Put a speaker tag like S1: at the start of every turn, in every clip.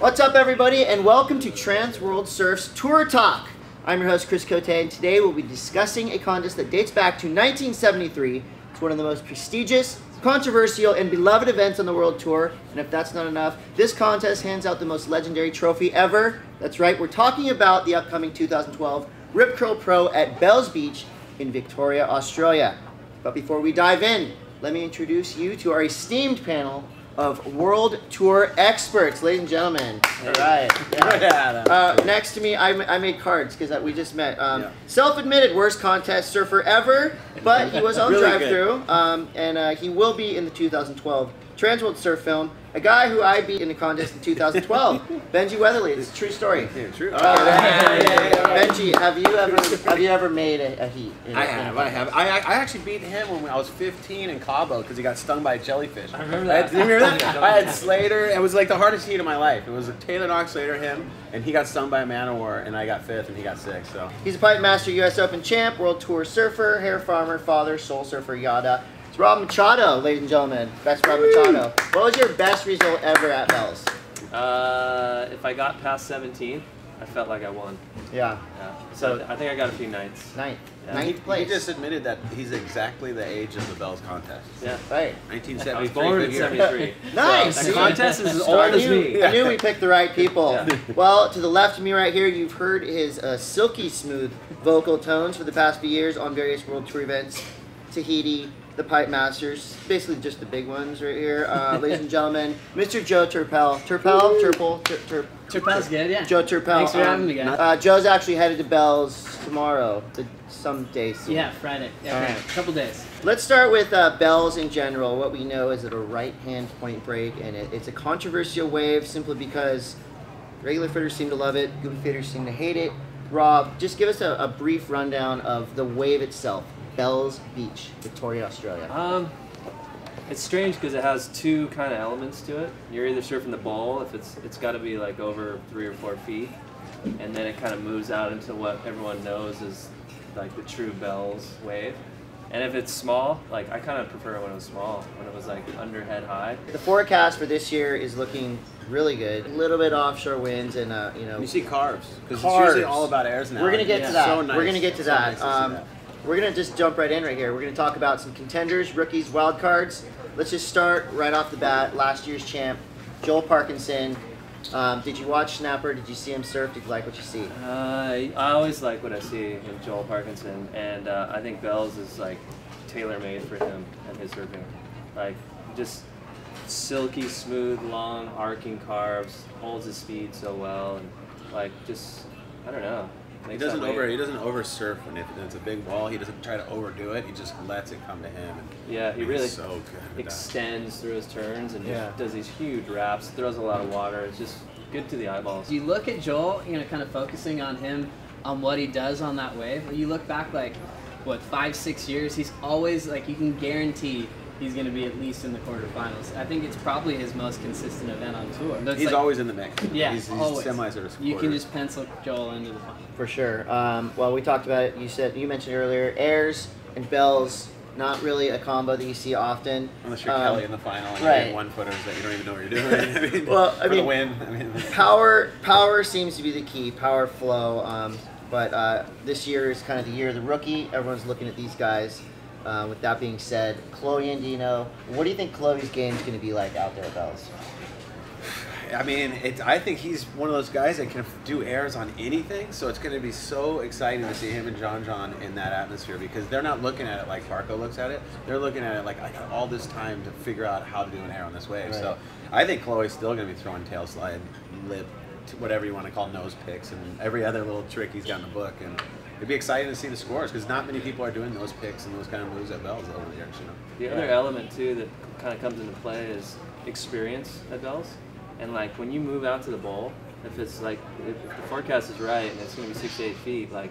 S1: What's up, everybody, and welcome to TransWorld SURF's Tour Talk. I'm your host, Chris Cote, and today we'll be discussing a contest that dates back to 1973. It's one of the most prestigious, controversial, and beloved events on the World Tour. And if that's not enough, this contest hands out the most legendary trophy ever. That's right, we're talking about the upcoming 2012 Rip Curl Pro at Bells Beach in Victoria, Australia. But before we dive in, let me introduce you to our esteemed panel of World Tour experts, ladies and gentlemen. All right. Yeah. Next to me, I made cards because we just met. Self-admitted worst contest surfer ever, but he was on really drive-through, and he will be in the 2012 TransWorld SURF film. A guy who I beat in a contest in 2012, Benji Weatherley. It's a true story. Yeah, true. Benji, have you ever made a heat?
S2: I have. I actually beat him when I was 15 in Cabo because he got stung by a jellyfish.
S1: I remember that.
S2: You remember that? I had Slater. It was like the hardest heat of my life. It was Taylor Knox, Slater, him, and he got stung by a man-o-war, and I got 5th, and he got 6th. So
S1: he's a pipe master, U.S. Open champ, World Tour surfer, hair farmer, father, soul surfer, yada. It's Rob Machado, ladies and gentlemen. Best Rob Machado. What was your best result ever at Bells?
S3: If I got past 17, I felt like I won.
S1: Yeah.
S3: So I think I got a few nights.
S1: Ninth.
S3: Yeah.
S1: Ninth place.
S2: He just admitted that he's exactly the age of the Bells contest.
S3: Yeah.
S1: Right.
S2: 1973.
S3: I was born in 73.
S1: Nice.
S3: So the contest is as old as me.
S1: I knew we picked the right people.
S3: Yeah.
S1: Well, to the left of me right here, you've heard his silky smooth vocal tones for the past few years on various World Tour events. Tahiti, the Pipe Masters, basically just the big ones right here. Ladies and gentlemen, Mr. Joe Turpel.
S4: Turpel's good, yeah.
S1: Joe Turpel.
S4: Thanks for having me, guys.
S1: Joe's actually headed to Bells tomorrow, some days soon.
S4: Yeah, Friday. Yeah,
S1: All right.
S4: a couple days.
S1: Let's start with Bells in general. What we know is that a right-hand point break, and it's a controversial wave simply because regular fitters seem to love it, goofy fitters seem to hate it. Rob, just give us a brief rundown of the wave itself. Bells Beach, Victoria, Australia.
S3: It's strange because it has two kind of elements to it. You're either surfing the bowl, if it's got to be like over 3 or 4 feet, and then it kind of moves out into what everyone knows is like the true Bells wave. And if it's small, like I kind of prefer it when it was small, when it was like under head high.
S1: The forecast for this year is looking really good. A little bit offshore winds and you know.
S2: You see carbs because it's usually all about airs now.
S1: We're gonna get to that.
S2: So nice.
S1: We're gonna get to that.
S2: So nice
S1: we're going to just jump right in right here. We're going to talk about some contenders, rookies, wild cards. Let's just start right off the bat. Last year's champ, Joel Parkinson. Did you watch Snapper? Did you see him surf? Did you like what you see?
S3: I always like what I see in Joel Parkinson, and I think Bells is like tailor-made for him and his surfing. Like just silky, smooth, long, arcing carves, holds his speed so well, and like just, I don't know.
S2: He doesn't over surf when it's a big wall. He doesn't try to overdo it. He just lets it come to him. And
S3: yeah, he really
S2: so good
S3: extends through his turns and just does these huge wraps. Throws a lot of water. It's just good to the eyeballs.
S4: You look at Joel, you know, kind of focusing on him, on what he does on that wave. You look back like, what, 5-6 years? He's always like, you can guarantee he's going to be at least in the quarterfinals. I think it's probably his most consistent event on tour.
S2: He's like, always in the mix.
S4: Yeah,
S2: he's
S4: always.
S2: Semi sort of
S4: you can just pencil Joel into the final.
S1: For sure. Well, we talked about it. You mentioned earlier, airs and bells, not really a combo that you see often.
S2: Unless you're Kelly in the final and
S1: right.
S2: you're 1-footers that you don't even know what you're doing. I mean,
S1: well,
S2: for the win.
S1: Power seems to be the key. Power flow. But this year is kind of the year of the rookie. Everyone's looking at these guys. With that being said, Chloe and Dino, what do you think Chloe's game is going to be like out there at Bells?
S2: I mean, I think he's one of those guys that can do airs on anything, so it's going to be so exciting to see him and John in that atmosphere because they're not looking at it like Barco looks at it. They're looking at it like, I got all this time to figure out how to do an air on this wave. Right. So I think Chloe's still going to be throwing tail slide, lip, whatever you want to call nose picks, and every other little trick he's got in the book. And it'd be exciting to see the scores because not many people are doing those picks and those kind of moves at Bells over the years, you know.
S3: The other element too that kind of comes into play is experience at Bells, and like when you move out to the bowl, if the forecast is right and it's going to be 6 to 8 feet, like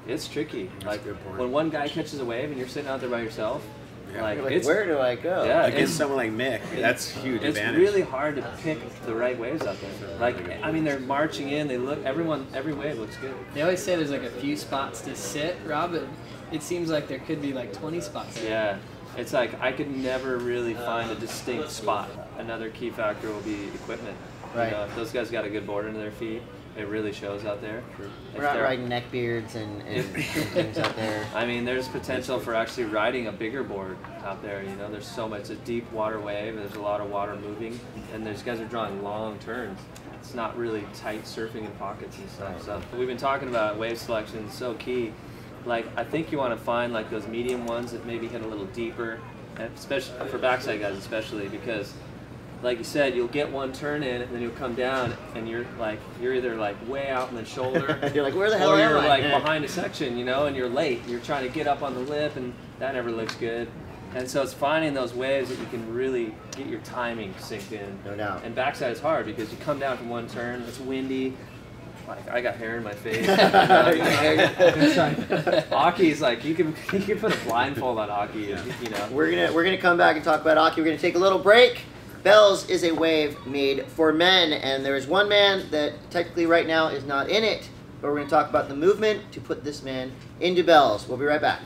S3: it's tricky.
S2: That's
S3: like
S2: a good point.
S3: when one guy catches a wave and you're sitting out there by yourself.
S1: Yeah. Like where do I go?
S3: Yeah,
S2: against someone like Mick, that's huge advantage.
S3: It's really hard to pick the right waves out there. Like, I mean, they're marching in. They look. Every wave looks good.
S4: They always say there's like a few spots to sit, Rob. But it seems like there could be like 20 spots.
S3: Yeah, it's like I could never really find a distinct spot. Another key factor will be equipment.
S1: Right.
S3: You know, if those guys got a good board under their feet, it really shows out there.
S1: We're not riding neckbeards and things out there.
S3: I mean, there's potential for actually riding a bigger board out there. You know, there's so much, it's a deep water wave, there's a lot of water moving, and these guys are drawing long turns. It's not really tight surfing in pockets and stuff. So we've been talking about wave selection, so key. Like, I think you want to find like those medium ones that maybe hit a little deeper, and especially for backside guys, especially because, like you said, you'll get one turn in and then you'll come down and you're either like way out in the shoulder.
S1: You're like, where the hell
S3: or
S1: am
S3: you're
S1: I?
S3: like behind a section, you know, and you're late. You're trying to get up on the lip, and that never looks good. And so it's finding those waves that you can really get your timing synced in.
S1: No doubt.
S3: And backside is hard because you come down from one turn, it's windy. Like, I got hair in my face. Aki's like, you can put a blindfold on Aki, you know.
S1: We're gonna come back and talk about Aki. We're gonna take a little break. Bells is a wave made for men, and there is one man that technically right now is not in it, but we're gonna talk about the movement to put this man into Bells. We'll be right back.